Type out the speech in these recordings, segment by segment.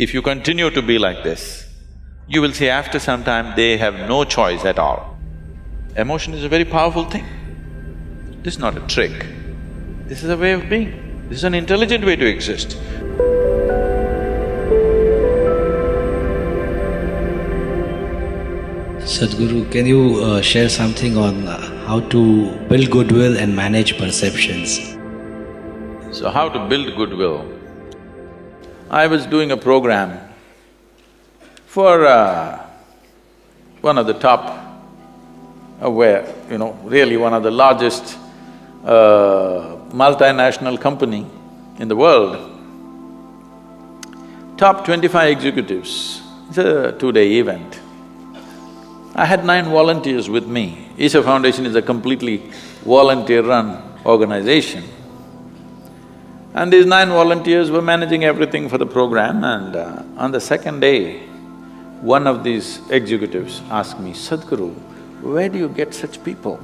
If you continue to be like this, you will see after some time they have no choice at all. Emotion is a very powerful thing. This is not a trick. This is a way of being. This is an intelligent way to exist. Sadhguru, can you share something on how to build goodwill and manage perceptions? So how to build goodwill? I was doing a program for one of the top, really one of the largest multinational company in the world. Top 25 executives, it's a 2-day event. I had 9 volunteers with me. Isha Foundation is a completely volunteer-run organization. And these 9 volunteers were managing everything for the program, and on the second day, one of these executives asked me, "Sadhguru, where do you get such people?"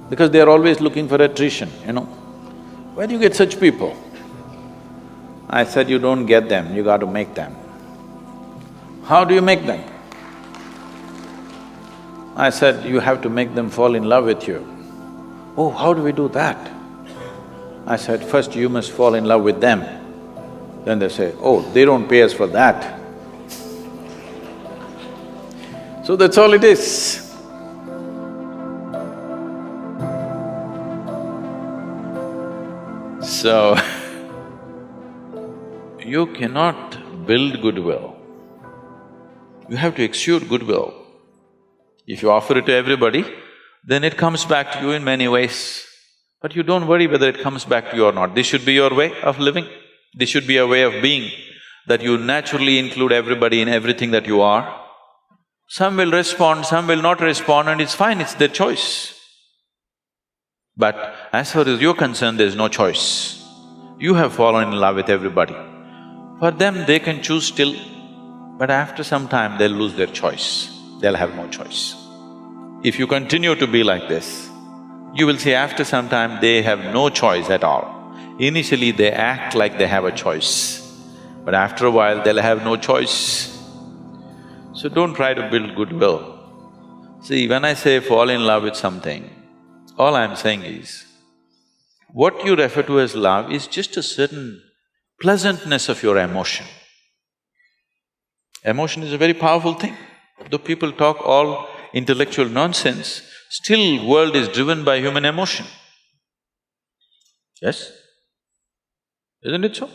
Because they're always looking for attrition, Where do you get such people? I said, "You don't get them, you got to make them." "How do you make them?" I said, "You have to make them fall in love with you." "Oh, how do we do that?" I said, "First you must fall in love with them." Then they say, "Oh, they don't pay us for that." So that's all it is. So, you cannot build goodwill. You have to exude goodwill. If you offer it to everybody, then it comes back to you in many ways. But you don't worry whether it comes back to you or not. This should be your way of living. This should be a way of being, that you naturally include everybody in everything that you are. Some will respond, some will not respond, and it's fine, it's their choice. But as far as you're concerned, there's no choice. You have fallen in love with everybody. For them, they can choose still, but after some time, they'll lose their choice. They'll have no choice. If you continue to be like this, you will see after some time they have no choice at all. Initially, they act like they have a choice, but after a while, they'll have no choice. So don't try to build goodwill. See, when I say fall in love with something, all I'm saying is, what you refer to as love is just a certain pleasantness of your emotion. Emotion is a very powerful thing. Though people talk all intellectual nonsense, still world is driven by human emotion. Yes? Isn't it so?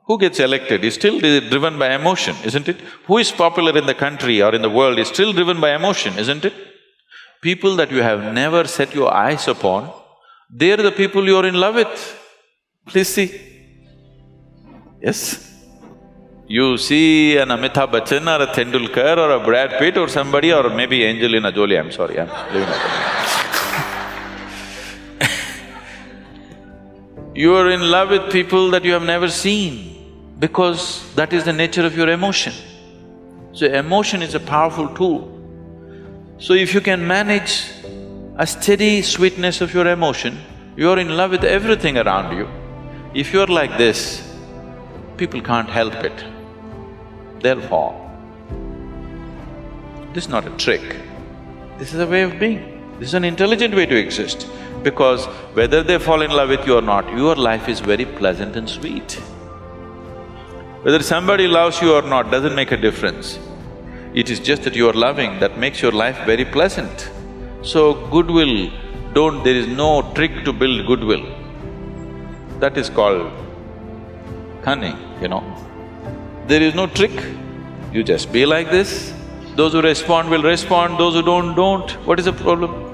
Who gets elected is still driven by emotion, isn't it? Who is popular in the country or in the world is still driven by emotion, isn't it? People that you have never set your eyes upon, they're the people you're in love with. Please see. Yes? You see an Amitabh Bachchan or a Tendulkar or a Brad Pitt or somebody, or maybe Angelina Jolie, I'm sorry, I'm leaving that. You are in love with people that you have never seen, because that is the nature of your emotion. So emotion is a powerful tool. So if you can manage a steady sweetness of your emotion, you're in love with everything around you. If you're like this, people can't help it. They'll fall. This is not a trick. This is a way of being. This is an intelligent way to exist. Because whether they fall in love with you or not, your life is very pleasant and sweet. Whether somebody loves you or not doesn't make a difference. It is just that you are loving that makes your life very pleasant. So goodwill, there is no trick to build goodwill. That is called cunning, There is no trick. You just be like this. Those who respond will respond, those who don't. What is the problem?